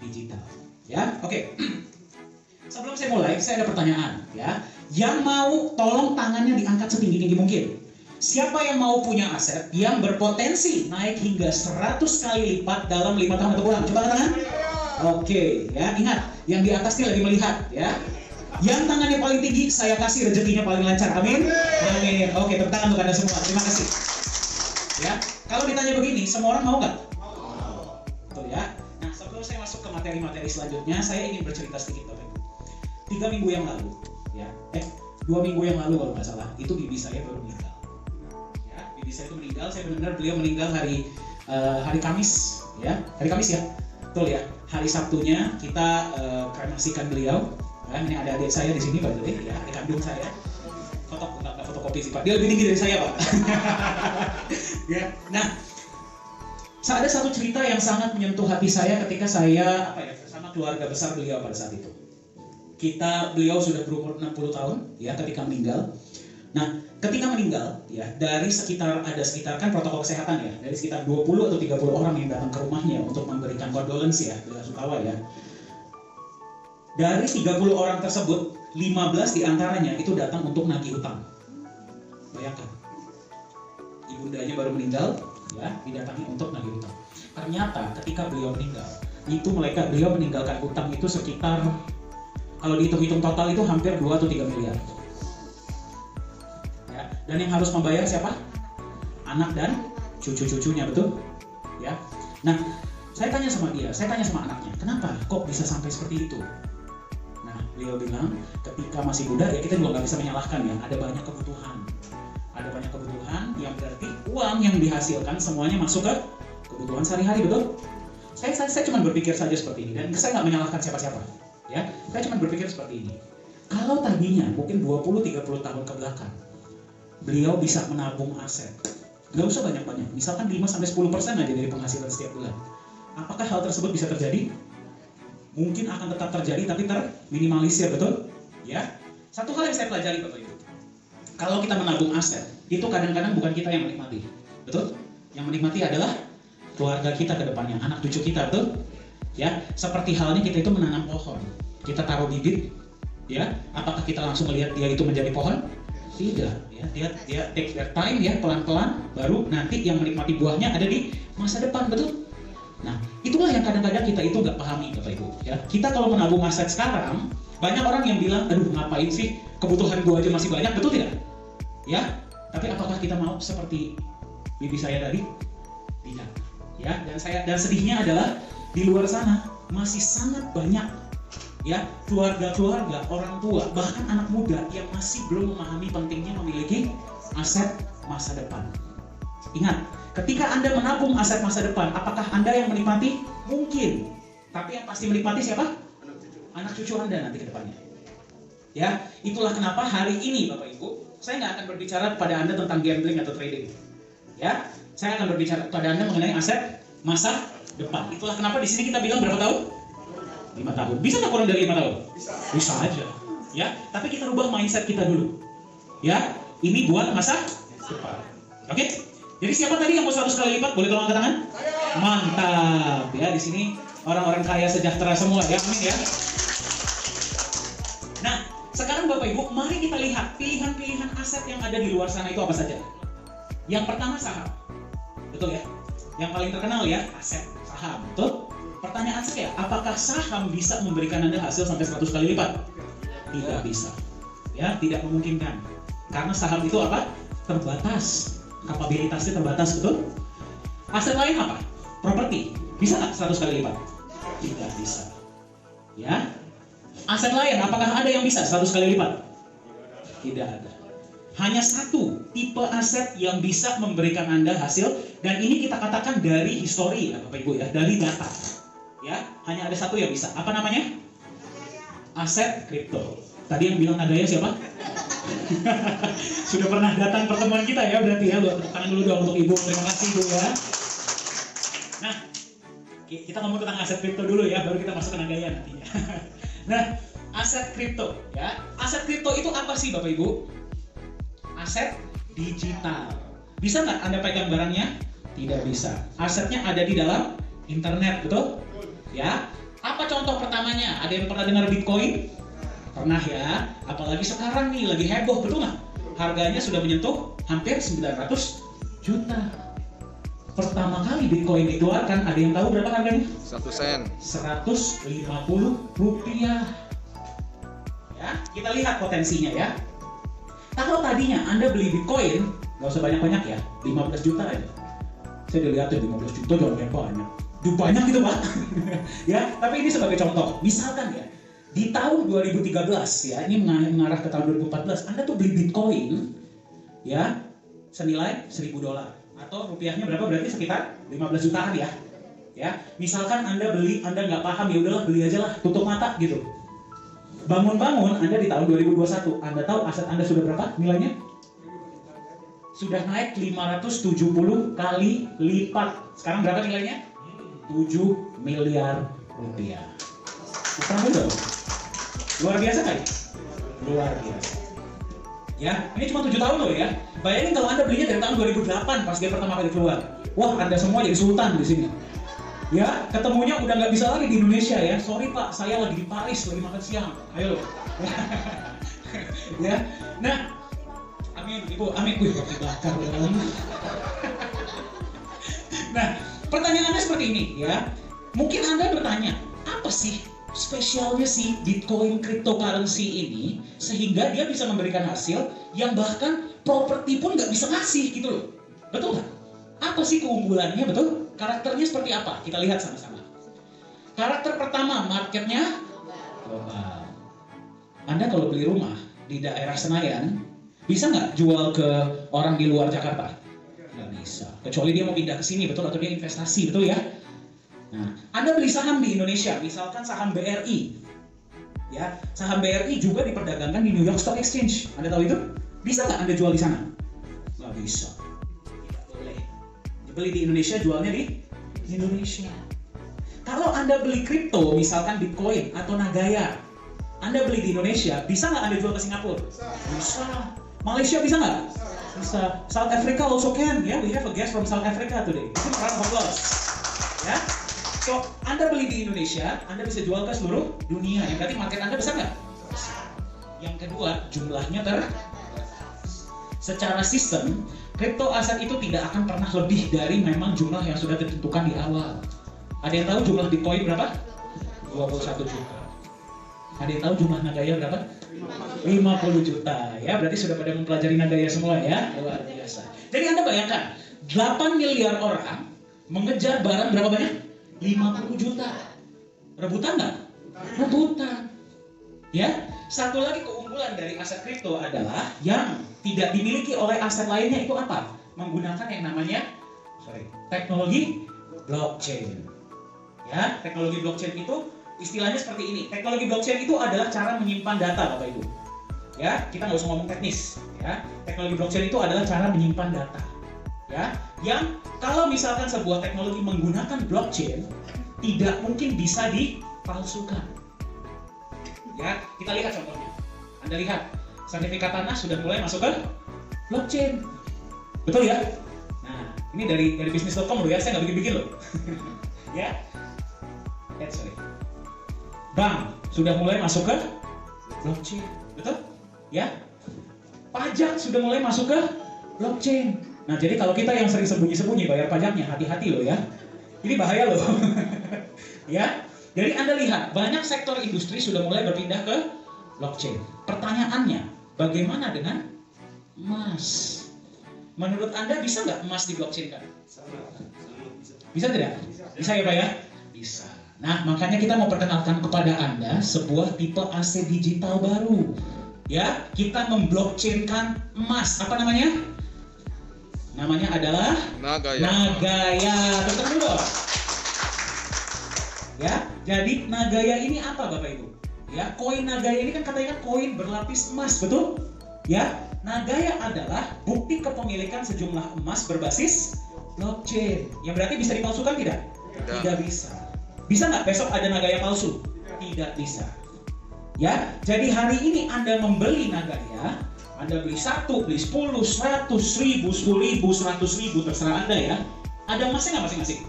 digital. Ya, oke. Sebelum saya mulai, saya ada pertanyaan. Ya, yang mau tolong tangannya diangkat setinggi-tinggi mungkin. Siapa yang mau punya aset yang berpotensi naik hingga 100 kali lipat dalam 5 tahun atau kurang? Coba angkat tangan. Oke, ya ingat, yang di atas ini lagi melihat, ya. Yang tangannya paling tinggi, saya kasih rezekinya paling lancar. Amin. Amin. Oke, tepuk tangan untuk Anda semua. Terima kasih. Ya, kalau ditanya begini, semua orang mau nggak? Betul ya. Nah, sebelum saya masuk ke materi-materi selanjutnya, saya ingin bercerita sedikit, Bapak Ibu. 3 minggu yang lalu, ya, 2 minggu yang lalu kalau nggak salah, itu bibi saya baru meninggal. Ya, bibi saya itu meninggal. Saya benar-benar beliau meninggal hari Kamis, ya, hari Kamis ya, betul ya. Hari Sabtunya kita kremasikan beliau. Ya, ini ada adik saya di sini, by the way, ya, adik kandung saya. Nggak fotokopi sih Pak, dia lebih tinggi dari saya Pak. Ya, nah, ada satu cerita yang sangat menyentuh hati saya ketika saya bersama keluarga besar beliau pada saat itu. Beliau sudah berumur 60 tahun ya ketika meninggal. Nah, ketika meninggal ya, dari sekitar kan protokol kesehatan ya, dari sekitar 20 atau 30 orang yang datang ke rumahnya untuk memberikan condolence ya, bela sungkawa ya. Dari 30 orang tersebut, 15 diantaranya itu datang untuk nagih hutang. Bayangkan, ibundanya baru meninggal, ya, didatangi untuk nagih hutang. Ternyata ketika beliau meninggal, beliau meninggalkan hutang itu sekitar, kalau dihitung-hitung total itu hampir 2 atau 3 miliar. Ya, dan yang harus membayar siapa? Anak dan cucu-cucunya, betul? Ya. Nah, saya tanya sama anaknya, kenapa kok bisa sampai seperti itu? Beliau bilang, ketika masih muda ya kita juga nggak bisa menyalahkan ya, ada banyak kebutuhan yang berarti uang yang dihasilkan semuanya masuk ke kebutuhan sehari-hari, betul? Saya cuma berpikir saja seperti ini, dan saya nggak menyalahkan siapa-siapa ya, saya cuma berpikir seperti ini. Kalau tadinya mungkin 20-30 tahun ke belakang beliau bisa menabung aset, nggak usah banyak-banyak, misalkan 5-10% aja dari penghasilan setiap bulan, apakah hal tersebut bisa terjadi? Mungkin akan tetap terjadi tapi terminimalisir, betul? Ya. Satu hal yang saya pelajari Bapak Ibu, kalau kita menabung aset, itu kadang-kadang bukan kita yang menikmati, betul? Yang menikmati adalah keluarga kita ke depannya, anak cucu kita, betul? Ya, seperti halnya kita itu menanam pohon, kita taruh bibit, ya. Apakah kita langsung melihat dia itu menjadi pohon? Tidak, ya. Dia take their time ya, pelan-pelan, baru nanti yang menikmati buahnya ada di masa depan, betul? Nah, itulah yang kadang-kadang kita itu nggak pahami Bapak Ibu. Ya, kita kalau menabung aset sekarang, banyak orang yang bilang, aduh ngapain sih, kebutuhan gua aja masih banyak, betul tidak? Ya, tapi apakah kita mau seperti bibi saya tadi? Tidak. Ya, dan sedihnya adalah di luar sana masih sangat banyak ya keluarga-keluarga, orang tua, bahkan anak muda yang masih belum memahami pentingnya memiliki aset masa depan. Ingat, ketika Anda menabung aset masa depan, apakah Anda yang menikmati? Mungkin. Tapi yang pasti menikmati siapa? Anak cucu Anda nanti ke depannya. Ya, itulah kenapa hari ini Bapak Ibu, saya nggak akan berbicara kepada Anda tentang gambling atau trading. Ya, saya akan berbicara kepada Anda mengenai aset masa depan. Itulah kenapa di sini kita bilang berapa tahun? 5 tahun. Bisa nggak kurang dari 5 tahun? Bisa aja. Ya, tapi kita rubah mindset kita dulu. Ya, ini buat masa depan. Oke? Jadi siapa tadi yang mau 100 kali lipat? Boleh tolong angkat tangan? Mantap. Ya, di sini orang-orang kaya sejahtera semua ya. Amin ya. Nah, sekarang Bapak Ibu, mari kita lihat pilihan-pilihan aset yang ada di luar sana itu apa saja. Yang pertama saham. Betul ya? Yang paling terkenal ya, aset saham. Betul? Pertanyaan saya, apakah saham bisa memberikan Anda hasil sampai 100 kali lipat? Tidak bisa. Ya, tidak memungkinkan. Karena saham itu apa? Terbatas. Kapabilitasnya terbatas, betul? Aset lain apa? Properti. Bisa nggak 100 kali lipat? Tidak bisa. Ya. Aset lain, apakah ada yang bisa 100 kali lipat? Tidak ada. Hanya satu tipe aset yang bisa memberikan Anda hasil, dan ini kita katakan dari histori ya Bapak Ibu ya, dari data. Ya, hanya ada satu yang bisa. Apa namanya? Aset kripto. Tadi yang bilang Nagaya siapa? Sudah pernah datang pertemuan kita ya berarti ya. Tepuk tangan dulu dong untuk Ibu. Terima kasih Ibu ya. Nah, kita ngomong tentang aset kripto dulu ya, baru kita masuk ke Nagaya nantinya. Nah, aset kripto ya. Aset kripto itu apa sih Bapak Ibu? Aset digital. Bisa nggak Anda pegang barangnya? Tidak bisa. Asetnya ada di dalam internet, betul? Ya. Apa contoh pertamanya? Ada yang pernah dengar Bitcoin? Pernah ya, apalagi sekarang nih lagi heboh, betul nggak? Harganya sudah menyentuh hampir 900 juta. Pertama kali Bitcoin dikeluarkan, ada yang tahu berapa harganya? 1 sen. 150 rupiah. Ya, kita lihat potensinya ya. Kalau tadinya Anda beli Bitcoin, nggak usah banyak-banyak ya, 15 juta aja. Saya dilihatin 15 juta jangan banyak. Banyak gitu Pak. Ya, tapi ini sebagai contoh. Misalkan ya, di tahun 2013 ya, ini mengarah ke tahun 2014, Anda tuh beli Bitcoin ya senilai $1.000 atau rupiahnya berapa, berarti sekitar 15 jutaan ya. Ya, misalkan Anda beli, Anda nggak paham, ya udahlah beli aja lah, tutup mata gitu. Bangun-bangun Anda di tahun 2021, Anda tahu aset Anda sudah berapa nilainya? Sudah naik 570 kali lipat. Sekarang berapa nilainya? 7 miliar rupiah. Bukan dong? Luar biasa kan? Luar biasa. Ya, ini cuma 7 tahun loh ya. Bayangin kalau Anda belinya dari tahun 2008 pas dia pertama kali keluar. Wah, Anda semua jadi sultan di sini. Ya, ketemunya udah nggak bisa lagi di Indonesia ya. Sorry Pak, saya lagi di Paris, lagi makan siang. Ayo loh. Ya, nah, amin, Ibu, amin. Wih, roti bakar ya. Nah, pertanyaannya seperti ini ya. Mungkin Anda bertanya, apa sih spesialnya si Bitcoin cryptocurrency ini sehingga dia bisa memberikan hasil yang bahkan properti pun nggak bisa ngasih gitu loh. Betul nggak? Apa sih keunggulannya, betul? Karakternya seperti apa? Kita lihat sama-sama. Karakter pertama, marketnya global. Anda kalau beli rumah di daerah Senayan, bisa nggak jual ke orang di luar Jakarta? Nggak bisa. Kecuali dia mau pindah ke sini, betul? Atau dia investasi, betul ya? Nah, Anda beli saham di Indonesia, misalkan saham BRI. Ya, saham BRI juga diperdagangkan di New York Stock Exchange. Anda tahu itu? Bisa nggak Anda jual di sana? Nggak bisa. Tidak boleh. Beli di Indonesia, jualnya di Indonesia. Kalau Anda beli kripto, misalkan Bitcoin atau Nagaya, Anda beli di Indonesia, bisa nggak Anda jual ke Singapura? Bisa. Malaysia bisa nggak? Bisa. South Africa also can. Ya, we have a guest from South Africa today. Itu round of applause. Ya. So, Anda beli di Indonesia, Anda bisa jual ke seluruh dunia. Yang berarti market Anda besar nggak? Yang kedua, jumlahnya secara sistem, kripto aset itu tidak akan pernah lebih dari memang jumlah yang sudah ditentukan di awal. Ada yang tahu jumlah Bitcoin berapa? 21 juta. Ada yang tahu jumlah Nagaya berapa? 50 juta. Ya, berarti sudah pada mempelajari Nagaya semua ya. Luar biasa. Jadi Anda bayangkan, 8 miliar orang mengejar barang berapa banyak? 50 juta. Rebutan nggak? Rebutan. Ya, satu lagi keunggulan dari aset kripto adalah yang tidak dimiliki oleh aset lainnya itu apa? Menggunakan yang namanya teknologi blockchain. Ya, teknologi blockchain itu istilahnya seperti ini. Teknologi blockchain itu adalah cara menyimpan data, Bapak Ibu. Ya, kita nggak usah ngomong teknis. Ya, teknologi blockchain itu adalah cara menyimpan data. Ya, yang kalau misalkan sebuah teknologi menggunakan blockchain tidak mungkin bisa dipalsukan. Ya, kita lihat contohnya. Anda lihat, sertifikat tanah sudah mulai masuk ke blockchain. Betul ya? Nah, ini dari bisnis.com loh ya, saya nggak bikin-bikin loh. Ya. Sorry. Bank sudah mulai masuk ke blockchain. Betul? Ya. Pajak sudah mulai masuk ke blockchain. Nah, jadi kalau kita yang sering sembunyi-sembunyi bayar pajaknya, hati-hati loh ya. Ini bahaya loh. Ya. Jadi Anda lihat, banyak sektor industri sudah mulai berpindah ke blockchain. Pertanyaannya, bagaimana dengan emas? Menurut Anda bisa nggak emas di blockchain kan? Bisa tidak? Bisa ya Pak ya? Bisa. Nah, makanya kita mau perkenalkan kepada Anda sebuah tipe aset digital baru. Ya, kita memblockchainkan emas. Apa namanya? Namanya adalah Nagaya. Betul dulu. Ya, jadi Nagaya ini apa Bapak Ibu? Ya, koin Nagaya ini kan katanya koin berlapis emas, betul? Ya, Nagaya adalah bukti kepemilikan sejumlah emas berbasis blockchain. Yang berarti bisa dipalsukan tidak? Tidak bisa. Bisa nggak besok ada Nagaya palsu? Tidak bisa. Ya, jadi hari ini Anda membeli Nagaya, Anda beli 1, beli 10, 100, 1000, 10.000, 100.000, terserah Anda ya. Ada emasnya nggak masing-masing?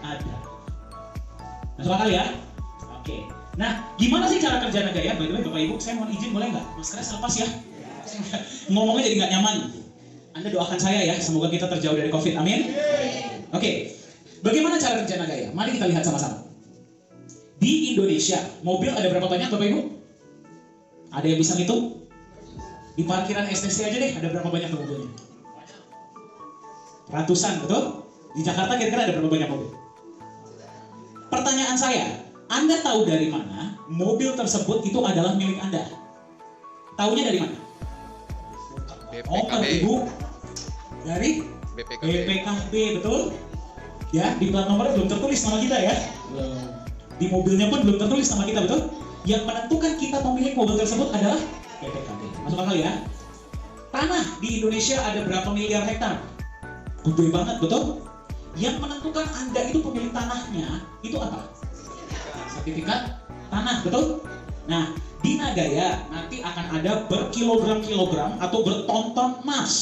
Ada. Masuk akal ya? Oke. Nah, gimana sih cara kerja Nagaya? By the way, Bapak Ibu, saya mohon izin boleh nggak? Maskernya saya lepas ya. Ngomongnya jadi nggak nyaman. Anda doakan saya ya, semoga kita terjauh dari COVID. Amin. Oke. Bagaimana cara kerja Nagaya? Mari kita lihat sama-sama. Di Indonesia, mobil ada berapa banyak Bapak Ibu? Ada yang bisa ngitung? Di parkiran STC aja deh, ada berapa banyak mobilnya? Ratusan, betul? Di Jakarta kira-kira ada berapa banyak mobil? Pertanyaan saya, Anda tahu dari mana mobil tersebut itu adalah milik Anda? Taunya dari mana? Oh, Ibu, dari BPKB, betul? Ya, di plat nomornya belum tertulis nama kita ya. Di mobilnya pun belum tertulis nama kita, betul? Yang menentukan kita pemilik mobil tersebut adalah BPKB. Masuk akal ya? Tanah di Indonesia ada berapa miliar hektar? Gede banget, betul? Yang menentukan Anda itu pemilik tanahnya, itu apa? Sertifikat tanah, betul? Nah, di Nagaya nanti akan ada berkilogram-kilogram atau bertonton emas.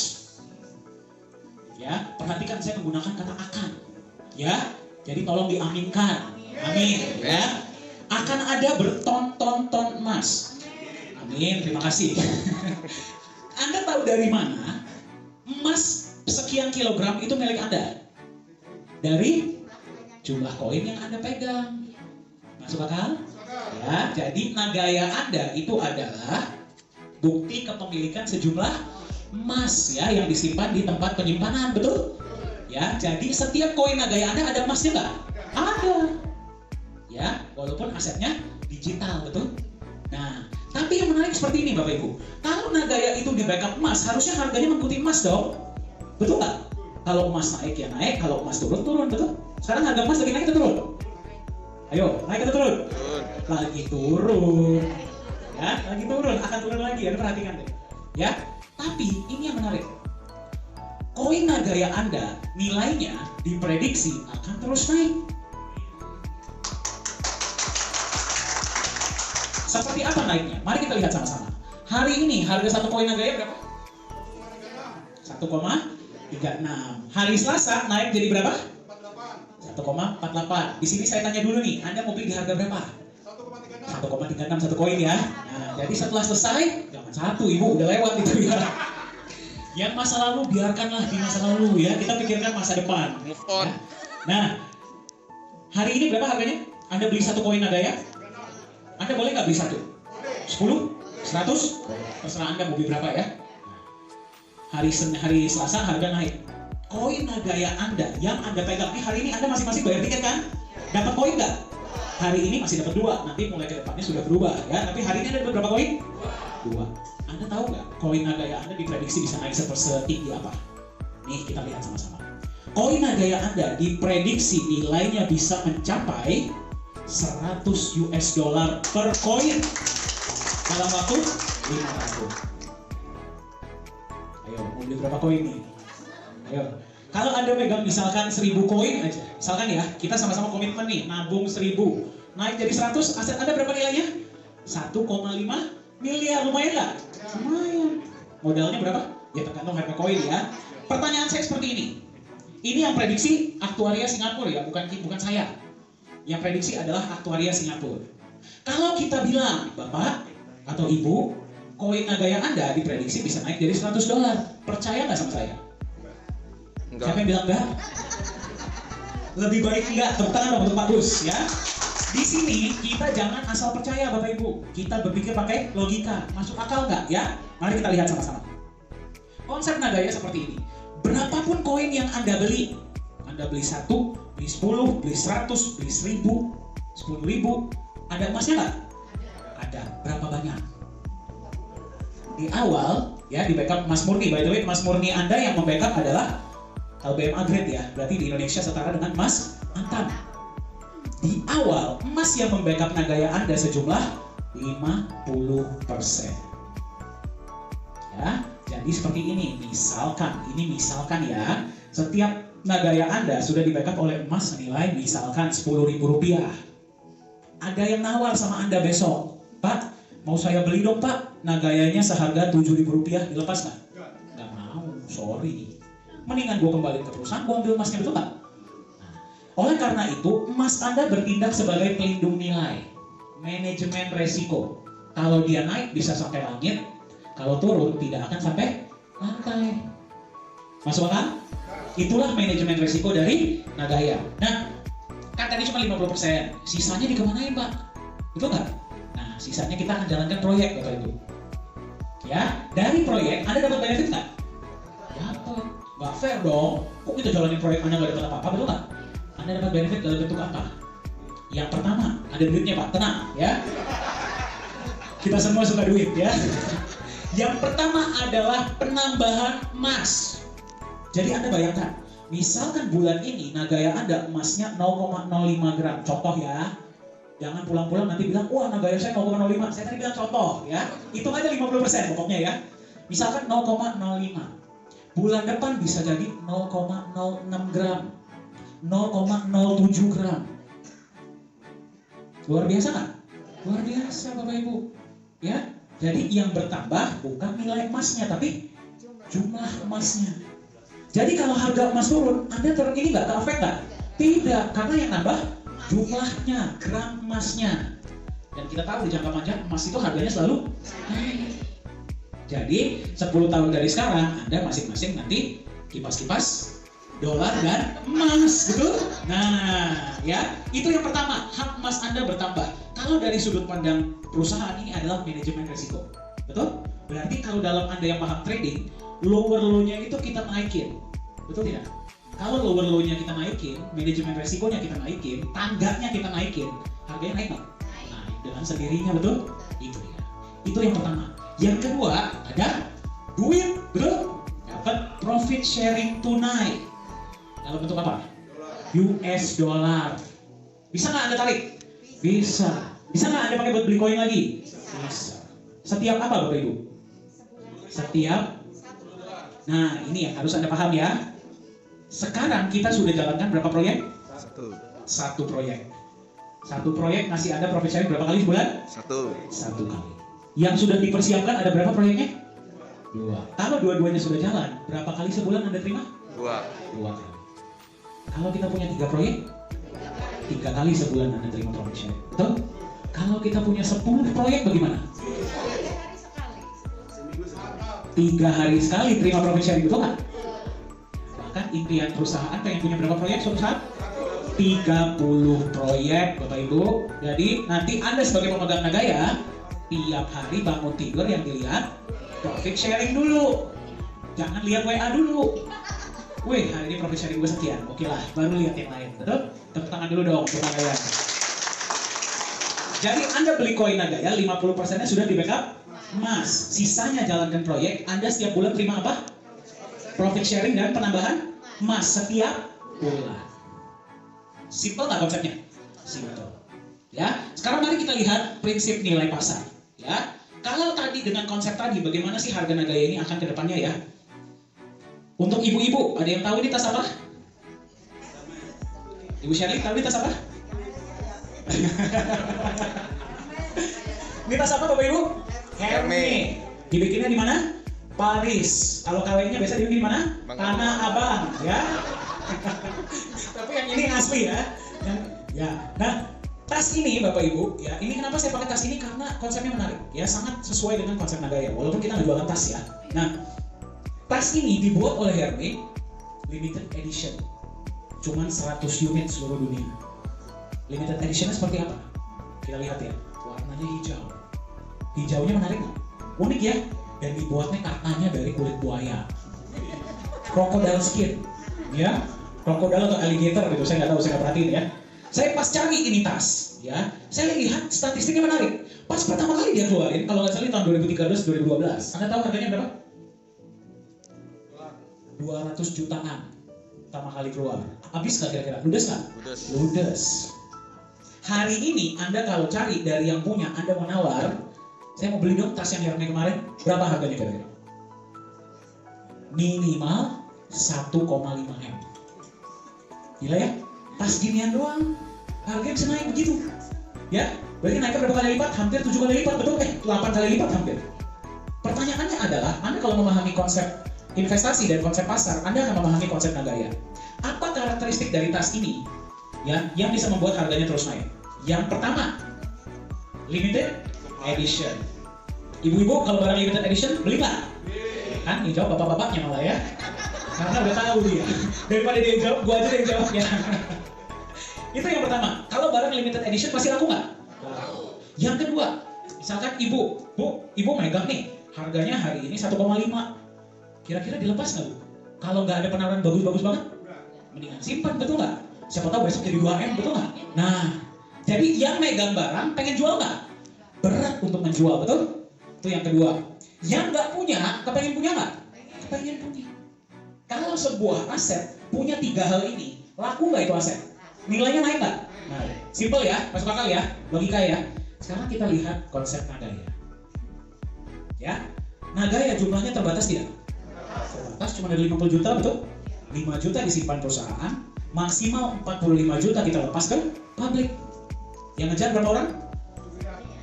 Ya, perhatikan saya menggunakan kata akan. Ya, jadi tolong diaminkan. Amin. Ya, akan ada bertonton-ton emas. Amin, terima kasih. Anda tahu dari mana emas sekian kilogram itu milik Anda? Dari jumlah koin yang Anda pegang. Masuk akal? Ya, jadi Nagaya Anda itu adalah bukti kepemilikan sejumlah emas ya yang disimpan di tempat penyimpanan, betul? Ya, jadi setiap koin Nagaya Anda ada emasnya nggak? Ada. Ya, walaupun asetnya digital, betul? Nah, tapi yang menarik seperti ini Bapak Ibu. Kalau Nagaya itu di backup emas, harusnya harganya mengikuti emas dong. Betul nggak? Kalau emas naik ya naik, kalau emas turun, turun, betul? Sekarang harga emas lagi naik atau turun? Ayo, naik atau turun? Lagi turun. Ya, lagi turun, akan turun lagi, Anda perhatikan deh. Ya, tapi ini yang menarik. Koin Nagaya Anda, nilainya diprediksi akan terus naik. Seperti apa naiknya? Mari kita lihat sama-sama. Hari ini harga satu koin Nagaya berapa? 1,36. Hari Selasa naik jadi berapa? 1,48. Di sini saya tanya dulu nih, Anda mau beli di harga berapa? 1,36 satu koin ya. Nah, jadi setelah selesai, jangan satu Ibu, udah lewat itu ya. Yang masa lalu biarkanlah di masa lalu ya. Kita pikirkan masa depan. Move on. Ya. Nah, hari ini berapa harganya? Anda beli satu koin Nagaya? Anda boleh nggak beli satu? 10? 100? Terserah Anda mau beli berapa ya. Hari Selasa harga naik. Koin Nagaya Anda yang Anda pegang, hari ini Anda masing-masing bayar tiket kan? Dapat koin nggak? Hari ini masih dapat 2, nanti mulai ke depannya sudah berubah ya. Tapi hari ini Anda dapat berapa koin? 2. Anda tahu nggak koin Nagaya Anda diprediksi bisa naik setinggi apa? Nih kita lihat sama-sama. Koin Nagaya Anda diprediksi nilainya bisa mencapai $100 per koin dalam waktu 5 tahun. Ayo, mau beli berapa koin nih? Ayo, kalau Anda megang misalkan 1000 koin aja, misalkan ya, kita sama-sama komitmen nih, nabung 1000, naik jadi 100, aset Anda berapa nilainya? 1,5 miliar, lumayan nggak? Lumayan. Modalnya berapa? Ya tergantung harga koin ya. Pertanyaan saya seperti ini. Ini yang prediksi aktuaria Singapura ya, bukan saya. Yang prediksi adalah aktuaria Singapura. Kalau kita bilang, Bapak atau Ibu, koin Nagaya Anda diprediksi bisa naik jadi $100, percaya nggak sama saya? Enggak. Siapa yang bilang enggak? Lebih baik enggak, tepuk tangan dong untuk Pak Gus ya. Di sini kita jangan asal percaya Bapak Ibu. Kita berpikir pakai logika. Masuk akal nggak ya? Mari kita lihat sama-sama. Konsep Nagaya seperti ini. Berapapun koin yang Anda beli 1, beli 10, beli 100, beli 1000, 10.000, ada emasnya nggak? Ada. Berapa banyak? Di awal ya di backup Mas Murni. By the way, Mas Murni Anda yang membackup adalah LBMA grade ya. Berarti di Indonesia setara dengan Mas Antam. Di awal emas yang membackup Nagaya Anda sejumlah 50%. Ya, jadi seperti ini. Misalkan ya, setiap Nagaya Anda sudah di-backup oleh emas senilai misalkan Rp10.000. Ada yang nawar sama Anda besok, Pak, mau saya beli dong Pak, Nagayanya seharga Rp7.000, dilepas nggak? Nggak mau, sorry. Mendingan gue kembali ke perusahaan, gue ambil emasnya, betul nggak? Oleh karena itu, emas Anda bertindak sebagai pelindung nilai. manajemen resiko. Kalau dia naik bisa sampai langit, kalau turun tidak akan sampai lantai. Masuk akal? Itulah manajemen resiko dari Nagaya. Nah, kan tadi cuma 50%, sisanya dikemanain Pak? Betul nggak? Nah, sisanya kita akan jalankan proyek Bapak Ibu. Ya, dari proyek Anda dapat benefit nggak? Dapat. Nggak fair dong. Kok kita jalanin proyek Anda nggak dapat apa-apa, betul nggak? Anda dapat benefit dalam bentuk apa? Yang pertama, ada duitnya Pak, tenang ya. Kita semua suka duit ya. Yang pertama adalah penambahan emas. Jadi Anda bayangkan, misalkan bulan ini Nagaya Anda emasnya 0,05 gram. Contoh ya. Jangan pulang-pulang nanti bilang, wah Nagaya saya 0,05. Saya tadi bilang contoh ya. Hitung aja 50% pokoknya ya. Misalkan 0,05. Bulan depan bisa jadi 0,06 gram. 0,07 gram. Luar biasa nggak? Luar biasa Bapak Ibu. Ya, jadi yang bertambah bukan nilai emasnya, tapi jumlah emasnya. Jadi kalau harga emas turun, Anda turun ini nggak ke-efek nggak? Tidak, karena yang nambah jumlahnya, gram emasnya. Dan kita tahu di jangka panjang emas itu harganya selalu naik. Jadi 10 tahun dari sekarang, Anda masing-masing nanti kipas-kipas dolar dan emas, betul? Nah, ya, itu yang pertama, hak emas Anda bertambah. Kalau dari sudut pandang perusahaan ini adalah manajemen risiko, betul? Berarti kalau dalam Anda yang paham trading, lower low-nya itu kita naikin, betul tidak? Kalau lower low-nya kita naikin, manajemen risikonya kita naikin, tangganya kita naikin, harganya naik nggak? Naik dengan sendirinya, betul? Itu ya. Itu yang pertama. Yang kedua ada duit, betul? Dapat profit sharing tunai. Dalam bentuk apa? US dollar. Bisa nggak Anda tarik? Bisa. Bisa nggak Anda pakai buat beli koin lagi? Bisa. Setiap apa Bapak Ibu? Setiap. Nah ini yang harus Anda paham ya. Sekarang kita sudah jalankan berapa proyek? Satu proyek. Satu proyek ngasih Anda profit sharing berapa kali sebulan? Satu kali. Yang sudah dipersiapkan ada berapa proyeknya? 2. Kalau dua-duanya sudah jalan, berapa kali sebulan Anda terima? 2 kali. Kalau kita punya 3 proyek, 3 kali sebulan Anda terima profit sharing. Betul? Kalau kita punya 10 proyek bagaimana? 3 hari sekali terima profit sharing, betul nggak? Bahkan impian perusahaan pengen punya berapa proyek suatu saat? 30 proyek Bapak Ibu. Jadi nanti Anda sebagai pemegang Nagaya, tiap hari bangun tidur yang dilihat profit sharing dulu. Jangan lihat WA dulu. Wih, hari ini profit sharing gue sekian. Oke lah, baru lihat yang lain. Betul? Tepuk tangan dulu dong untuk Nagaya. Jadi Anda beli koin Nagaya, 50%-nya sudah di backup emas. Sisanya jalankan proyek. Anda setiap bulan terima apa? Profit sharing dan penambahan emas setiap bulan. Simple nggak konsepnya? Simple. Ya, sekarang mari kita lihat prinsip nilai pasar. Ya, kalau tadi dengan konsep tadi, bagaimana sih harga Nagaya ini akan ke depannya ya? Untuk ibu-ibu, ada yang tahu ini tas apa? Ibu Shirley, tahu ini tas apa? Ini tas apa Bapak Ibu? Hermes. Dibikinnya di mana? Paris. Kalau kawinnya biasa dibikin di mana? Tanah Abang, ya. Tapi yang ini asli ya. Ya. Nah, tas ini Bapak Ibu, ya, ini kenapa saya pakai tas ini karena konsepnya menarik, ya, sangat sesuai dengan konsep Nagaya. Walaupun kita nggak jualan tas ya. Nah, tas ini dibuat oleh Hermes, limited edition, cuman 100 unit seluruh dunia. Limited editionnya seperti apa? Kita lihat ya, warnanya hijau. Hijaunya menarik nggak? Unik ya. Dan dibuatnya katanya dari kulit buaya, crocodile skin, ya, crocodile atau alligator gitu. Saya nggak tahu, saya nggak perhatiin ya. Saya pas cari ini tas, ya, saya lihat statistiknya menarik. Pas pertama kali dia keluarin, kalau nggak salah tahun 2013-2012, Anda tahu harganya berapa? 200 jutaan pertama kali keluar. Habis nggak kira-kira? Ludes nggak? Ludes. Hari ini Anda kalau cari dari yang punya, Anda mau nawar, saya mau beli dong tas yang Hermes kemarin, berapa harganya kira-kira? Minimal 1,5 M. Gila ya? Tas ginian doang, harganya bisa naik begitu. Ya, berarti naiknya berapa kali lipat? Hampir 7 kali lipat, betul? 8 kali lipat hampir. Pertanyaannya adalah, Anda kalau memahami konsep investasi dan konsep pasar, Anda akan memahami konsep Nagaya. Apa karakteristik dari tas ini, ya, yang bisa membuat harganya terus naik? Yang pertama, limited edition. Ibu-ibu kalau barang limited edition beli nggak? Kan yang jawab bapak-bapaknya malah ya. Karena udah tahu dia. Daripada dia jawab, gua aja yang jawabnya. Itu yang pertama. Kalau barang limited edition pasti laku nggak? Yang kedua, misalkan ibu megang nih, harganya hari ini 1,5. Kira-kira dilepas nggak bu? Kalau nggak ada penawaran bagus-bagus banget, mendingan simpan, betul nggak? Siapa tahu besok jadi 2M, betul nggak? Nah, jadi yang megang barang pengen jual nggak? Berat untuk menjual, betul? Itu yang kedua. Yang nggak punya, kepengen punya nggak? Kepengen punya. Kalau sebuah aset punya 3 hal ini, laku nggak itu aset? Nilainya naik nggak? Nah, simple ya, masuk akal ya, logika ya. Sekarang kita lihat konsep Nagaya. Ya, Nagaya jumlahnya terbatas tidak? Terbatas, cuma dari 50 juta, betul? 5 juta disimpan perusahaan, maksimal 45 juta kita lepas ke publik. Yang ngejar berapa orang?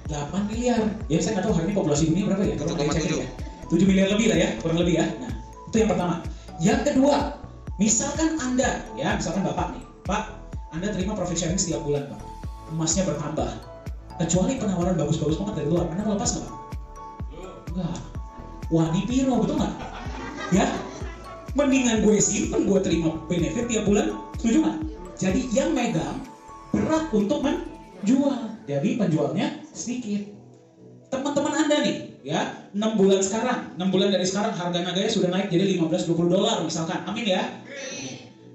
8 miliar. Ya saya nggak tahu hari ini populasi dunia berapa ya? 7 miliar lebih lah ya, kurang lebih ya. Nah, itu yang pertama. Yang kedua, misalkan Anda, ya misalkan Bapak nih, Pak, Anda terima profit sharing setiap bulan, Pak. Emasnya bertambah. Kecuali penawaran bagus-bagus banget dari luar, Anda melepas nggak, Pak? Enggak. Wani piro, betul nggak? Ya, mendingan gue simpen, gue terima benefit tiap bulan, setuju nggak? Jadi yang megang berat untuk menjual, jadi penjualnya sedikit. Teman-teman Anda nih, ya 6 bulan sekarang, 6 bulan dari sekarang harga Nagaya sudah naik jadi $15-20 misalkan, amin ya.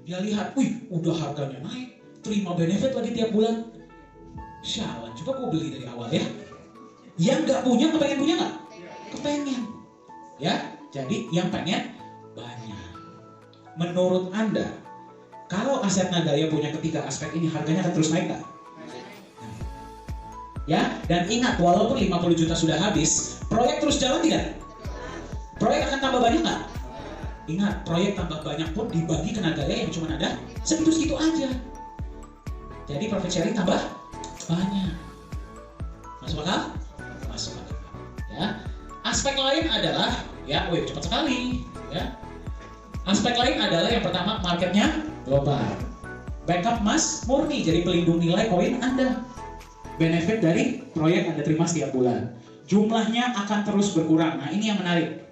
Dia lihat, wih udah harganya naik, terima benefit lagi tiap bulan. Syalan juga gue beli dari awal ya. Yang nggak punya, kepengen punya nggak? Kepengen. Ya, jadi yang pengen banyak. Menurut Anda, kalau aset Nagaya punya ketiga aspek ini, harganya akan terus naik nggak? Ya, dan ingat walaupun 50 juta sudah habis, proyek terus jalan tidak? Proyek akan tambah banyak nggak? Ingat, proyek tambah banyak pun dibagi ke Nagaya yang cuma ada segitu-segitu aja. Jadi profit sharing tambah banyak. Masuk akal? Masuk akal. Ya. Aspek lain adalah, ya, wih cepat sekali. Ya. Aspek lain adalah yang pertama marketnya global. Backup emas murni jadi pelindung nilai koin Anda. Benefit dari proyek Anda terima setiap bulan. Jumlahnya akan terus berkurang. Nah ini yang menarik.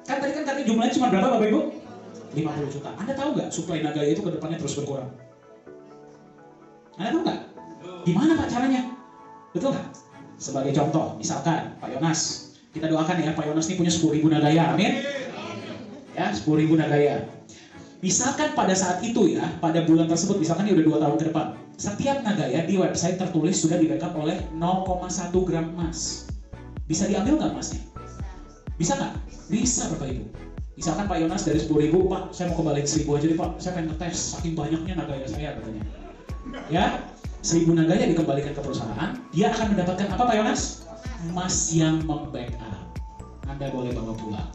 Kan tadi kan jumlahnya cuma berapa Bapak Ibu? 50 juta. Anda tahu nggak supply Nagaya itu ke depannya terus berkurang? Anda tahu nggak? Gimana Pak caranya? Betul nggak? Sebagai contoh, misalkan Pak Yonas. Kita doakan ya, Pak Yonas ini punya 10.000 Nagaya. Amin? Ya, 10.000 Nagaya. Misalkan pada saat itu ya, pada bulan tersebut, misalkan ini udah 2 tahun ke depan, setiap Nagaya di website tertulis sudah di backup oleh 0,1 gram emas. Bisa diambil nggak emasnya? Bisa nggak? Bisa Bapak Ibu. Misalkan Pak Yonas dari 10.000, Pak, saya mau kembali ke 1.000 aja deh Pak, saya pengen ngetes saking banyaknya Nagaya saya katanya. Ya, 1.000 Nagaya dikembalikan ke perusahaan, dia akan mendapatkan apa Pak Yonas? Emas yang membackup. Anda boleh bawa pulang.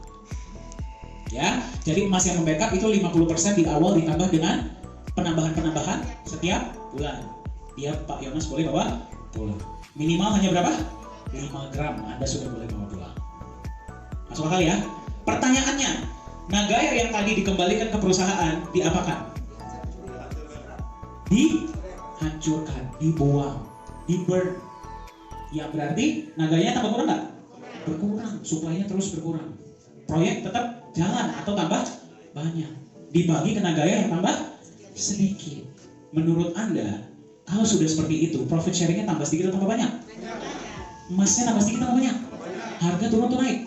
Ya, jadi emas yang membackup itu 50% di awal ditambah dengan penambahan-penambahan setiap bulan. Dia Pak Yonas boleh bawa pulang. Minimal hanya berapa? 5 gram. Anda sudah boleh bawa pulang. Masuk akal ya? Pertanyaannya, Nagaya yang tadi dikembalikan ke perusahaan diapakan? Dihancurkan, dibuang, di-burn. Ya berarti Nagayanya tambah kurang nggak? Berkurang, suplainya terus berkurang. Proyek tetap jalan atau tambah banyak. Dibagi ke Nagaya yang tambah sedikit. Menurut Anda, kalau sudah seperti itu, profit sharingnya tambah sedikit atau tambah banyak? Emasnya tambah sedikit atau banyak? Harga turun atau naik?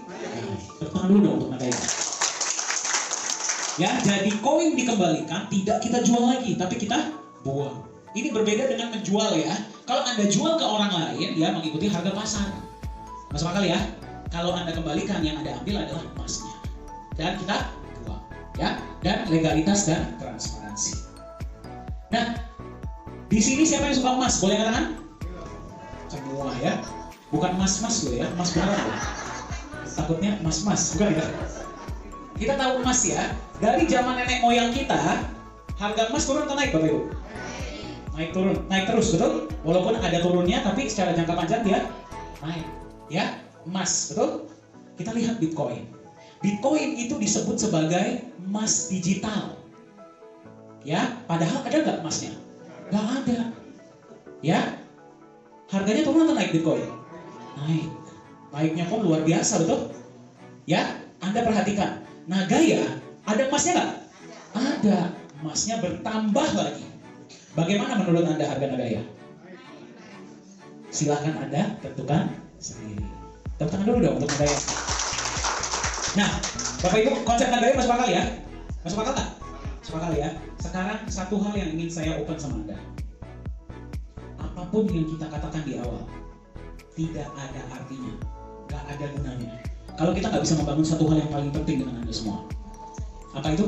Tepuk tangan dulu dong untuk Nagaya. Ya, jadi koin dikembalikan, tidak kita jual lagi, tapi kita buang. Ini berbeda dengan menjual ya. Kalau Anda jual ke orang lain, ya mengikuti harga pasar. Masuk akal ya? Kalau Anda kembalikan, yang Anda ambil adalah emasnya. Dan kita buang. Ya, dan legalitas dan transparansi. Nah, di sini siapa yang suka emas? Boleh katakan? Semua ya. Bukan emas-emas loh ya, emas beneran loh. Takutnya emas-emas, bukan ya? Kita tahu emas ya, dari zaman nenek moyang kita, harga emas turun atau naik Bapak Ibu? Naik turun, naik terus, betul? Walaupun ada turunnya, tapi secara jangka panjang dia naik. Ya, emas, betul? Kita lihat Bitcoin. Bitcoin itu disebut sebagai emas digital. Ya, padahal ada nggak emasnya? Nggak ada. Ya, harganya turun atau naik Bitcoin? naik. Naiknya pun luar biasa, betul? Ya, Anda perhatikan. Nagaya, ada emasnya nggak? Ada. Emasnya bertambah lagi. Bagaimana menurut Anda harga Nagaya? Silahkan Anda tentukan sendiri. Tepuk tangan dulu dong untuk Nagaya. Nah, Bapak Ibu, konsep Nagaya masuk akal ya? Masuk akal nggak? Masuk akal ya? Sekarang satu hal yang ingin saya open sama Anda. Apapun yang kita katakan di awal, tidak ada artinya, nggak ada gunanya kalau kita nggak bisa membangun satu hal yang paling penting dengan Anda semua. Apa itu?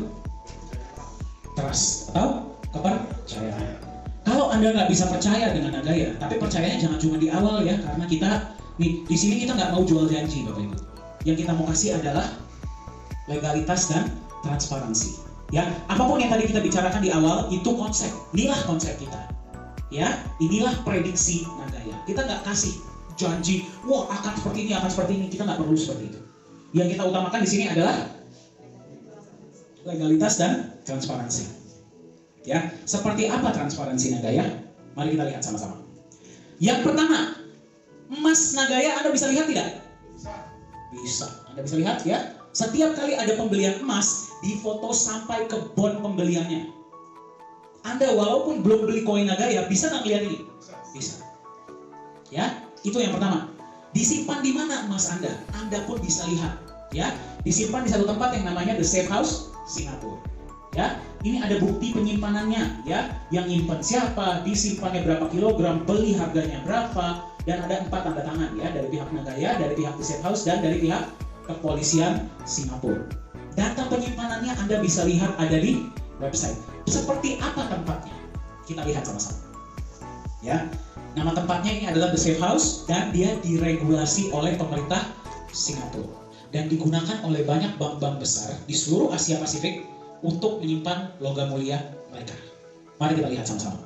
Trust atau kepercayaan. Kalau Anda nggak bisa percaya dengan Nagaya, tapi percayanya jangan cuma di awal ya, karena kita nih di sini kita nggak mau jual janji, Bapak Ibu. Yang kita mau kasih adalah legalitas dan transparansi. Ya, apapun yang tadi kita bicarakan di awal itu konsep. Inilah konsep kita. Ya, inilah prediksi Nagaya. Kita nggak kasih janji, wah akan seperti ini, akan seperti ini. Kita nggak perlu seperti itu. Yang kita utamakan di sini adalah legalitas dan transparansi. Ya, seperti apa transparansi Nagaya? Mari kita lihat sama-sama. Yang pertama, emas Nagaya Anda bisa lihat tidak? Bisa. Anda bisa lihat ya. Setiap kali ada pembelian emas, difoto sampai ke bon pembeliannya. Anda walaupun belum beli koin Nagaya, bisa nggak lihat ini? Bisa. Ya, itu yang pertama. Disimpan di mana emas Anda? Anda pun bisa lihat. Ya, disimpan di satu tempat yang namanya The Safe House Singapura. Ya, ini ada bukti penyimpanannya. Ya, yang nyimpan siapa, disimpannya berapa kilogram, beli harganya berapa, dan ada 4 tanda tangan ya dari pihak Nagaya, dari pihak The Safe House, dan dari pihak kepolisian Singapura. Data penyimpanannya Anda bisa lihat ada di website. Seperti apa tempatnya? Kita lihat sama-sama. Ya, nama tempatnya ini adalah The Safe House dan dia diregulasi oleh pemerintah Singapura dan digunakan oleh banyak bank-bank besar di seluruh Asia Pasifik untuk menyimpan logam mulia mereka. Mari kita lihat sama-sama.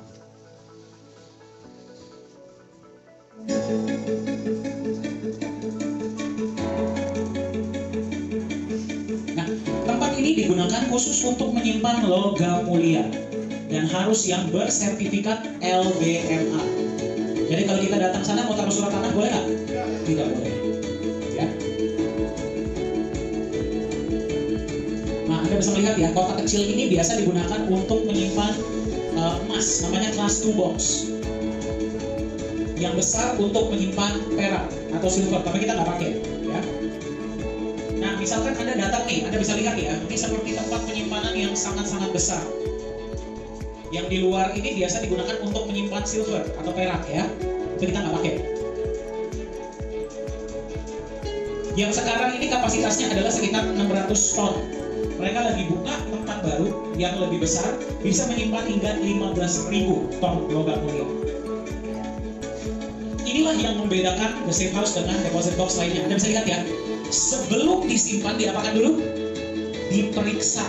Nah, tempat ini digunakan khusus untuk menyimpan logam mulia dan harus yang bersertifikat LBMA. Jadi kalau kita datang sana mau taruh surat tanah boleh nggak? Tidak boleh. Ya. Nah, Anda bisa melihat ya, kotak kecil ini biasa digunakan untuk menyimpan emas, namanya class 2 box. Yang besar untuk menyimpan perak atau silver, tapi kita nggak pakai. Ya. Nah, misalkan Anda datang nih, Anda bisa lihat ya, ini seperti tempat penyimpanan yang sangat-sangat besar. Yang di luar ini biasa digunakan untuk menyimpan silver atau perak ya, itu kita nggak pakai. Yang sekarang ini kapasitasnya adalah sekitar 600 ton. Mereka lagi buka tempat baru yang lebih besar, bisa menyimpan hingga 15.000 ton logam mulia. Inilah yang membedakan The Safe House dengan deposit box lainnya. Anda bisa lihat ya, sebelum disimpan diapakan dulu? Diperiksa.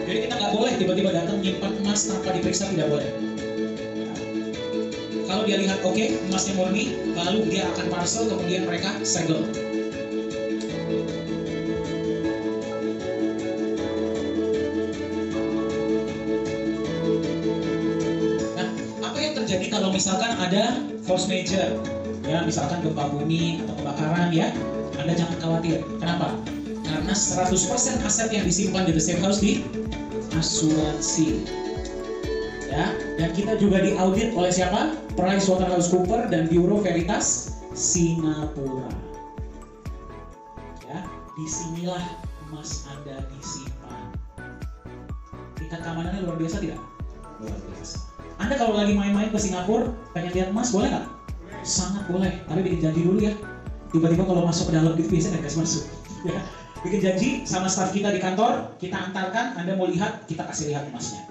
Jadi kita nggak boleh tiba-tiba datang menyimpan emas tanpa diperiksa, tidak boleh. Nah, kalau dia lihat oke, emasnya murni, lalu dia akan parcel, kemudian mereka segel. Nah, apa yang terjadi kalau misalkan ada force major, ya misalkan gempa bumi atau kebakaran ya, Anda jangan khawatir. Kenapa? Karena 100% aset yang disimpan di The Safe House di asuransi. Ya, dan kita juga diaudit oleh siapa? PricewaterhouseCoopers dan Bureau Veritas Singapura. Ya, disinilah emas Anda disimpan. Tingkat keamanannya luar biasa tidak? Luar biasa. Anda kalau lagi main-main ke Singapura, pengen lihat emas, boleh nggak? Sangat boleh, tapi bikin janji dulu ya. Tiba-tiba kalau masuk ke dalam gitu biasanya nggak kasih masuk. Ya. Bikin janji sama staf kita di kantor, kita antarkan, Anda mau lihat, kita kasih lihat emasnya.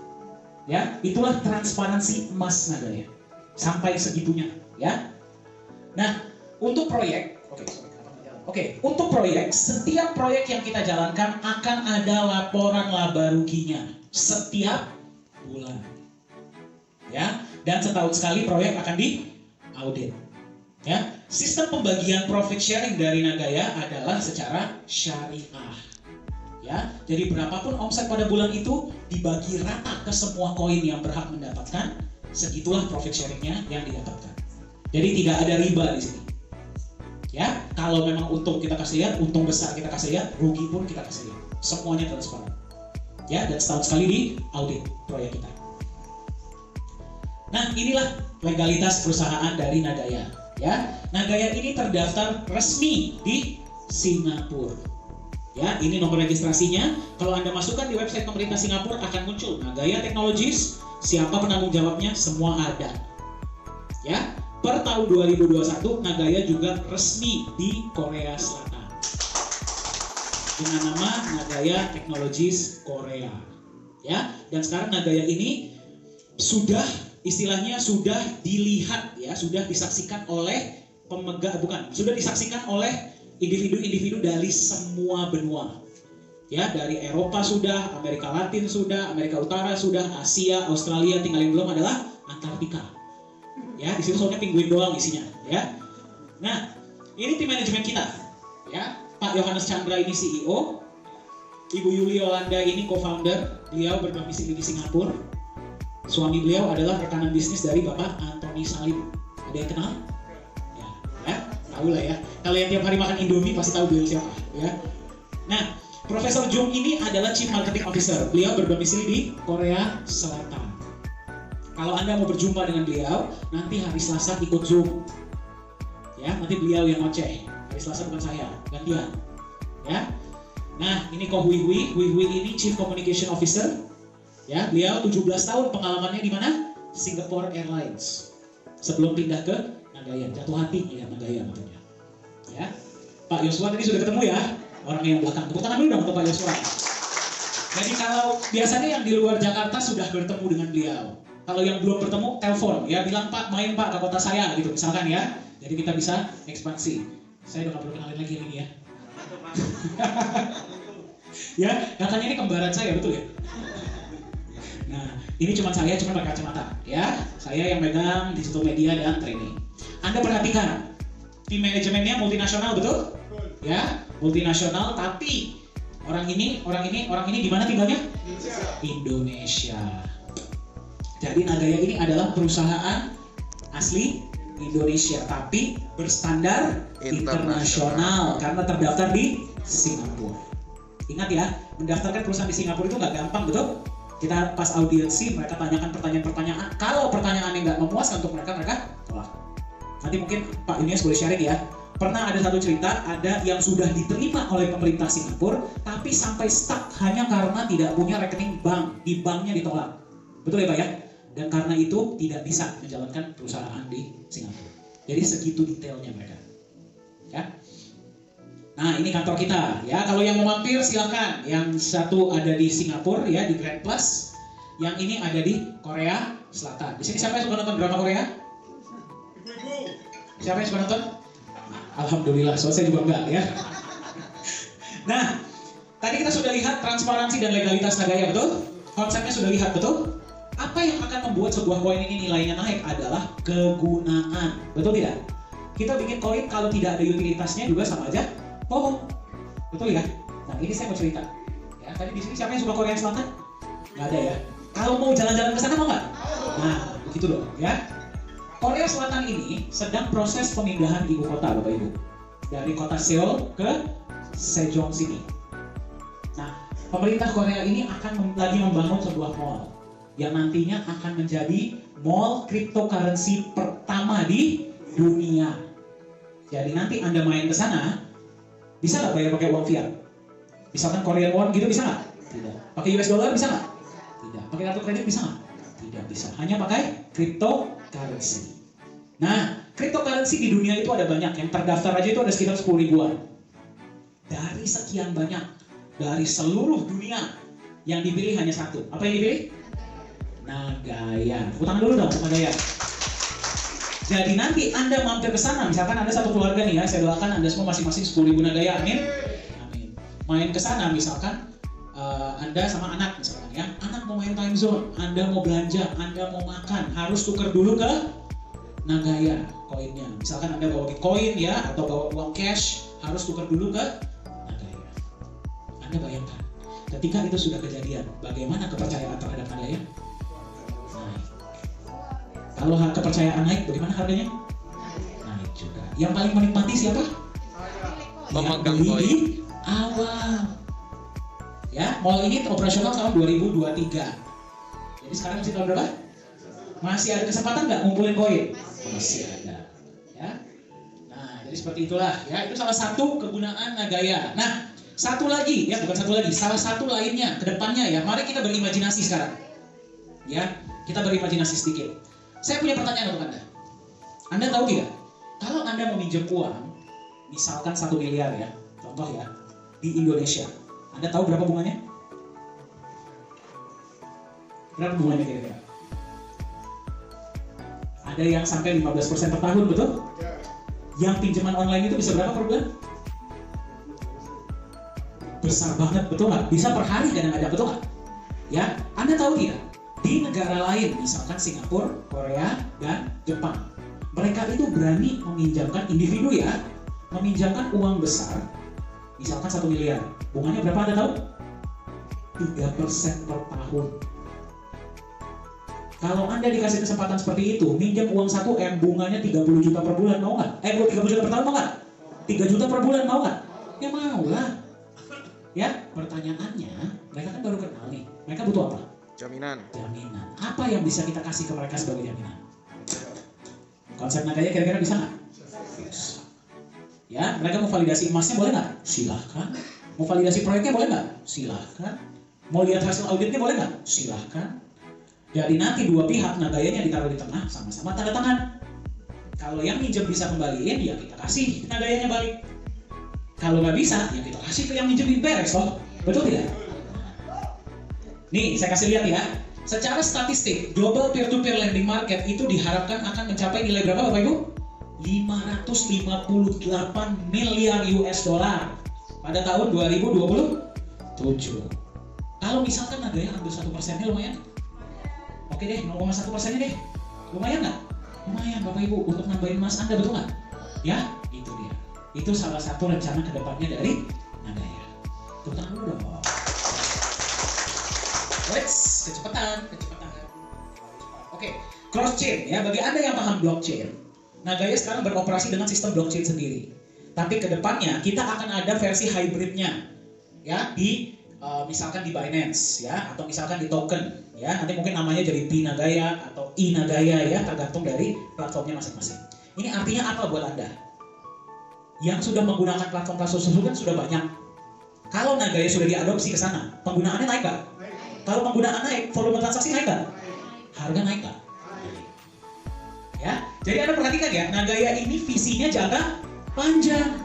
Ya, itulah transparansi emas Nagaya. Sampai segitunya, ya. Nah, untuk proyek, untuk proyek, setiap proyek yang kita jalankan akan ada laporan laba ruginya setiap bulan. Ya, dan setahun sekali proyek akan diaudit. Ya, sistem pembagian profit sharing dari Nagaya adalah secara syariah. Ya, jadi berapapun omset pada bulan itu dibagi rata ke semua koin yang berhak mendapatkan, segitulah profit sharingnya yang didapatkan. Jadi tidak ada riba di sini. Ya, kalau memang untung kita kasih lihat, untung besar kita kasih lihat, rugi pun kita kasih lihat. Semuanya transparan. Ya, dan setahun sekali di audit proyek kita. Nah, inilah legalitas perusahaan dari Nagaya. Ya, Nagaya ini terdaftar resmi di Singapura. Ya, ini nomor registrasinya. Kalau Anda masukkan di website pemerintah Singapura akan muncul Nagaya Technologies, siapa penanggung jawabnya, semua ada. Ya, per tahun 2021 Nagaya juga resmi di Korea Selatan dengan nama Nagaya Technologies Korea. Ya, dan sekarang Nagaya ini sudah istilahnya sudah dilihat ya, sudah disaksikan oleh sudah disaksikan oleh individu-individu dari semua benua. Ya, dari Eropa sudah, Amerika Latin sudah, Amerika Utara sudah, Asia, Australia, tinggal yang belum adalah Antartika. Ya, di situ soalnya penguin doang isinya, ya. Nah, ini tim manajemen kita. Ya, Pak Yohanes Chandra ini CEO, Ibu Yuli Yolanda ini co-founder, beliau berdomisili di Singapura. Suami beliau adalah rekanan bisnis dari Bapak Anthony Salim. Ada yang kenal? Ya, tahu lah ya. Kalau yang tiap hari makan Indomie pasti tahu beliau siapa, ya. Nah, Profesor Jung ini adalah Chief Marketing Officer. Beliau berdomisili di Korea Selatan. Kalau Anda mau berjumpa dengan beliau, nanti hari Selasa ikut Zoom. Ya, nanti beliau yang ngoceh. Hari Selasa bukan saya, gantian. Ya. Nah, ini Ko Hui Hui. Hui Hui ini Chief Communication Officer. Ya, beliau 17 tahun pengalamannya di mana? Singapore Airlines. Sebelum pindah ke Nagaya, jatuh hati ya Nagaya maksudnya. Ya. Pak Yosua tadi sudah ketemu ya, orang yang belakang. Tepuk tangan dulu dong untuk Pak Yosua. Jadi kalau biasanya yang di luar Jakarta sudah bertemu dengan beliau. Kalau yang belum bertemu, telepon ya, bilang Pak main Pak ke kota saya gitu misalkan ya. Jadi kita bisa ekspansi. Saya udah gak perlu kenalin lagi ini ya. Ya, katanya ini kembaran saya, betul ya? Nah, ini cuma saya, cuma pakai kacamata, ya. Saya yang megang digital media dan training. Anda perhatikan, tim manajemennya multinasional, betul? Ya, multinasional. Tapi orang ini di mana tinggalnya? Indonesia. Jadi Nagaya ini adalah perusahaan asli Indonesia, tapi berstandar internasional karena terdaftar di Singapura. Ingat ya, mendaftarkan perusahaan di Singapura itu nggak gampang, betul? Kita pas audiensi, mereka tanyakan pertanyaan-pertanyaan. Kalau pertanyaannya nggak memuaskan untuk mereka tolak. Nanti mungkin Pak Inies boleh sharing ya. Pernah ada satu cerita, ada yang sudah diterima oleh pemerintah Singapura, tapi sampai stuck hanya karena tidak punya rekening bank. Di banknya ditolak. Betul ya Pak ya? Dan karena itu tidak bisa menjalankan perusahaan di Singapura. Jadi segitu detailnya mereka. Ya. Nah, ini kantor kita ya. Kalau yang mau mampir silakan. Yang satu ada di Singapura ya, di Grand Plus. Yang ini ada di Korea Selatan. Di sini siapa yang suka nonton drama Korea? Siapa yang suka nonton? Alhamdulillah, soalnya saya juga enggak ya. Nah, tadi kita sudah lihat transparansi dan legalitas Nagaya, betul? Konsepnya sudah lihat, betul? Apa yang akan membuat sebuah koin ini nilainya naik adalah kegunaan, betul tidak? Kita bikin koin kalau tidak ada utilitasnya juga sama aja bohong, betul ya? Nah, ini saya mau cerita. Ya, tadi di sini siapa yang suka Korea Selatan? Nggak ada ya. Kalau mau jalan-jalan ke sana mau nggak? Nah, begitu dong, ya. Korea Selatan ini sedang proses pemindahan ibu kota, Bapak Ibu, dari kota Seoul ke Sejong City. Nah, pemerintah Korea ini akan lagi membangun sebuah mall yang nantinya akan menjadi mall cryptocurrency pertama di dunia. Jadi nanti Anda main ke sana, bisa nggak bayar pakai uang fiat? Misalkan Korean won gitu bisa nggak? Tidak. Pakai US dollar bisa nggak? Tidak. Pakai kartu kredit bisa nggak? Tidak bisa. Hanya pakai cryptocurrency. Nah, cryptocurrency di dunia itu ada banyak. Yang terdaftar aja itu ada sekitar 10 ribuan. Dari sekian banyak, dari seluruh dunia, yang dipilih hanya satu. Apa yang dipilih? Nagaya. Utang dulu dong, Nagaya. Jadi nanti Anda mampir ke sana, misalkan Anda satu keluarga nih ya, saya doakan Anda semua masing-masing 10.000 Nagaya, amin. Amin. Main ke sana misalkan Anda sama anak misalkan ya, anak mau main time zone, Anda mau belanja, Anda mau makan, harus tukar dulu ke Nagaya koinnya. Misalkan Anda bawa Bitcoin ya, atau bawa uang cash, harus tukar dulu ke Nagaya. Anda bayangkan, ketika itu sudah kejadian, bagaimana kepercayaan terhadap Nagaya? Kalau kepercayaan naik, bagaimana harganya? Naik juga. Yang paling menikmati siapa? Pemegang Yang beli koin. di awal. Ya, mall ini operasional tahun 2023. Jadi sekarang masih tahun berapa? Masih ada kesempatan nggak ngumpulin koin? Masih ada. Ya. Nah, jadi seperti itulah. Ya, itu salah satu kegunaan Nagaya. Nah, satu lagi, ya bukan satu lagi, salah satu lainnya ke depannya ya. Mari kita berimajinasi sekarang. Ya, kita berimajinasi sedikit. Saya punya pertanyaan untuk Anda. Anda tahu tidak? Kalau Anda meminjam uang, misalkan 1 miliar ya, contoh ya, di Indonesia. Anda tahu berapa bunganya? Berapa bunganya kira-kira? Ada yang sampai 15% per tahun, betul? Yang pinjaman online itu bisa berapa per bulan? Besar banget, betul nggak? Bisa per hari kadang-kadang, betul nggak? Ya, Anda tahu tidak? Di negara lain, misalkan Singapura, Korea, dan Jepang, mereka itu berani meminjamkan individu ya, meminjamkan uang besar, misalkan 1 miliar. Bunganya berapa Anda tahu? 3% per tahun. Kalau Anda dikasih kesempatan seperti itu, minjam uang 1 M, bunganya 30 juta per bulan, mau nggak? 30 juta per tahun, mau nggak? 3 juta per bulan, mau nggak? Ya mau lah. Ya, pertanyaannya, mereka kan baru kenal nih. Mereka butuh apa? Jaminan. Jaminan. Apa yang bisa kita kasih ke mereka sebagai jaminan? Konsep Nagaya kira-kira bisa nggak? Bisa. Ya, mereka mau validasi emasnya boleh nggak? Silahkan. Mau validasi proyeknya boleh nggak? Silahkan. Mau lihat hasil auditnya boleh nggak? Silahkan. Jadi nanti dua pihak Nagayanya ditaruh di tengah, sama-sama tanda tangan. Kalau yang minjem bisa kembaliin, ya kita kasih Nagayanya balik. Kalau nggak bisa, ya kita kasih ke yang minjemin, beres loh. Betul tidak? Nih, saya kasih lihat ya. Secara statistik, global peer-to-peer lending market itu diharapkan akan mencapai nilai berapa Bapak Ibu? 558 miliar US dollar pada tahun 2027. Kalau misalkan Nagaya ambil 1%-nya lumayan? Oke deh, 0,1%-nya deh. Lumayan nggak? Lumayan Bapak Ibu untuk nambahin emas Anda, betul nggak? Ya, itu dia. Itu salah satu rencana kedepannya dari Nagaya. Tepuk tangan dulu dong. Let's, kecepatan. Oke, cross chain ya. Bagi Anda yang paham blockchain, Nagaya sekarang beroperasi dengan sistem blockchain sendiri. Tapi kedepannya kita akan ada versi hybridnya, ya di misalkan di Binance ya, atau misalkan di token ya. Nanti mungkin namanya jadi P-Nagaya atau I-Nagaya ya, tergantung dari platformnya masing-masing. Ini artinya apa buat Anda? Yang sudah menggunakan platform-platform tersebut kan sudah banyak. Kalau Nagaya sudah diadopsi ke sana, penggunaannya naik nggak? Kalau penggunaan naik, volume transaksi naik nggak? Harga naik nggak? Ya, jadi Anda perhatikan ya, Nagaya ini visinya jangka panjang.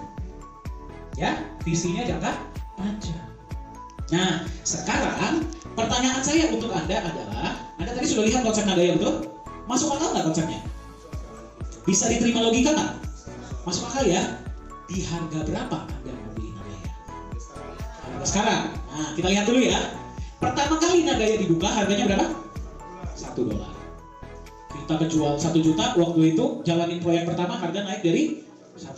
Ya, visinya jangka panjang. Nah, sekarang pertanyaan saya untuk Anda adalah, Anda tadi sudah lihat konsep Nagaya betul? Masuk akal nggak konsepnya? Bisa diterima logika nggak? Masuk akal ya? Di harga berapa Anda mau beli Nagaya? Harga sekarang. Nah, kita lihat dulu ya. Pertama kali Nagaya dibuka harganya berapa? $1. Kita kejual 1 juta, waktu itu jalanin proyek pertama harga naik dari 1,1.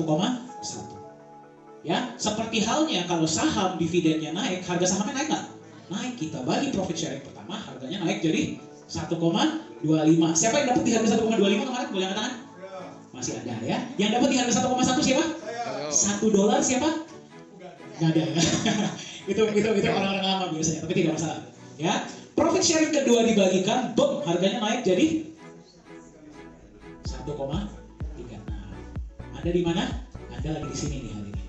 Ya, seperti halnya kalau saham dividennya naik, harga sahamnya naik nggak? Naik, kita bagi profit sharing pertama, harganya naik jadi 1,25. Siapa yang dapat di harga 1,25 kemarin? Boleh angkat tangan? Masih ada ya. Yang dapat di harga 1,1 siapa? $1 siapa? Nggak ada ya. itu orang-orang lama biasanya, tapi tidak masalah. Ya, profit sharing kedua dibagikan, boom, harganya naik jadi 1,36. Ada di mana? Ada lagi di sini nih hari ini.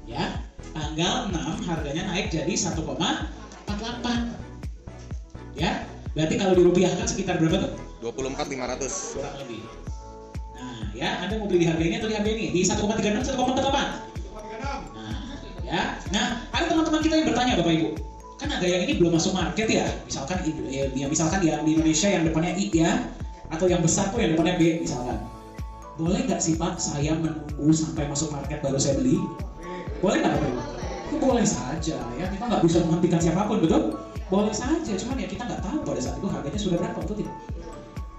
Ya, tanggal 6 harganya naik jadi 1,48. Ya, berarti kalau dirupiahkan sekitar berapa tuh? 24.500. Kurang lebih. Nah, ya, Anda mau beli di harga ini atau di harga ini? Di 1,36, 1,48. Ya, nah ada teman-teman kita yang bertanya Bapak Ibu, kan Nagaya ini belum masuk market ya, misalkan yang di Indonesia yang depannya I ya, atau yang besar tuh yang depannya B misalkan. Boleh nggak sih Pak saya menunggu sampai masuk market baru saya beli? Boleh nggak Bapak Ibu? Itu boleh saja ya, kita nggak bisa menghentikan siapapun, betul? Boleh saja, cuman ya kita nggak tahu pada saat itu harganya sudah berapa, betul tidak?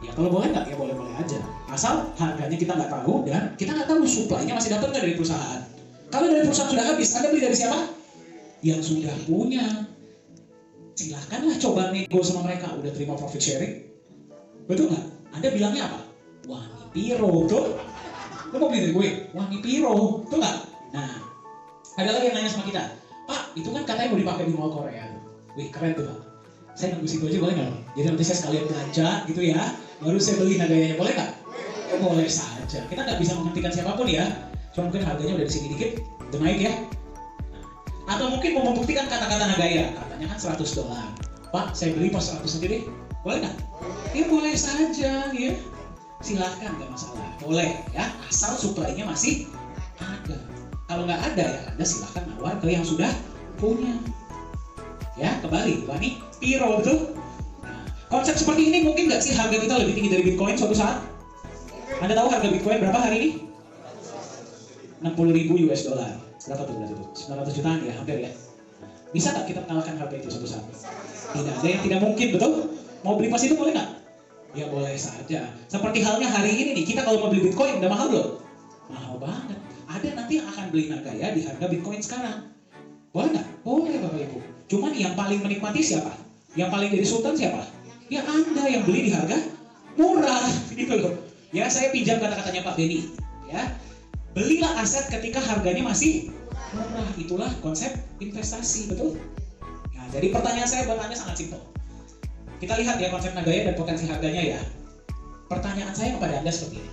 Ya kalau boleh nggak ya boleh-boleh aja, asal harganya kita nggak tahu dan kita nggak tahu supply-nya masih dapat nggak dari perusahaan. Kalau dari perusahaan sudah habis, Anda beli dari siapa? Yang sudah punya. Silahkanlah coba nego sama mereka, udah terima profit sharing. Betul nggak? Anda bilangnya apa? Wah, ini piro, betul? Lu mau beli dari gue? Wangi piro, betul nggak? Nah, ada lagi yang nanya sama kita, Pak, itu kan katanya mau dipakai di mall Korea. Wih, keren tuh Pak. Saya nunggu situ aja boleh nggak? Jadi nanti saya sekalian belanja gitu ya, baru saya beli Nagayanya, boleh nggak? Boleh saja. Kita nggak bisa menghentikan siapapun ya. Cuma mungkin harganya udah di sini dikit, udah naik ya. Atau mungkin mau membuktikan kata-kata Nagaya, katanya kan $100. Pak, saya beli pas 100 aja deh, boleh nggak? Ya boleh saja ya. Silahkan, nggak masalah. Boleh ya, asal supply-nya masih ada. Kalau nggak ada ya Anda silahkan nawar ke yang sudah punya. Ya, kembali, wah nih piro betul. Nah, konsep seperti ini mungkin nggak sih harga kita lebih tinggi dari Bitcoin suatu saat? Anda tahu harga Bitcoin berapa hari ini? 60.000 US dollar. Berapa tuh berarti itu? 900 jutaan ya, hampir ya. Bisa nggak kita mengalahkan harga itu suatu saat? Tidak ada yang tidak mungkin, betul? Mau beli pas itu boleh nggak? Ya boleh saja. Seperti halnya hari ini nih, kita kalau mau beli Bitcoin udah mahal belum? Mahal banget. Ada nanti yang akan beli Nagaya di harga Bitcoin sekarang. Boleh nggak? Boleh Bapak Ibu. Cuman yang paling menikmati siapa? Yang paling jadi sultan siapa? Ya Anda yang beli di harga murah. Gitu loh. Ya saya pinjam kata-katanya Pak Benny. Ya, belilah aset ketika harganya masih murah. Itulah konsep investasi, betul? Nah, jadi pertanyaan saya buat Anda sangat simpel. Kita lihat ya konsep Nagaya dan potensi harganya ya. Pertanyaan saya kepada Anda seperti ini.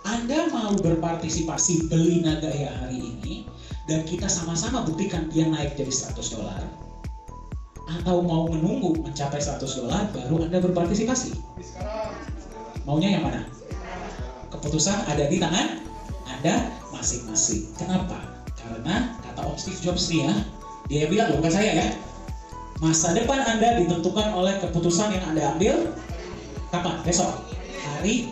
Anda mau berpartisipasi beli Nagaya hari ini dan kita sama-sama buktikan dia naik jadi $100, atau mau menunggu mencapai $100 baru Anda berpartisipasi? Maunya yang mana? Keputusan ada di tangan Anda masing-masing. Kenapa? Karena kata Om Steve Jobs nih ya, dia bilang, loh bukan saya ya, masa depan Anda ditentukan oleh keputusan yang Anda ambil kapan? Besok, hari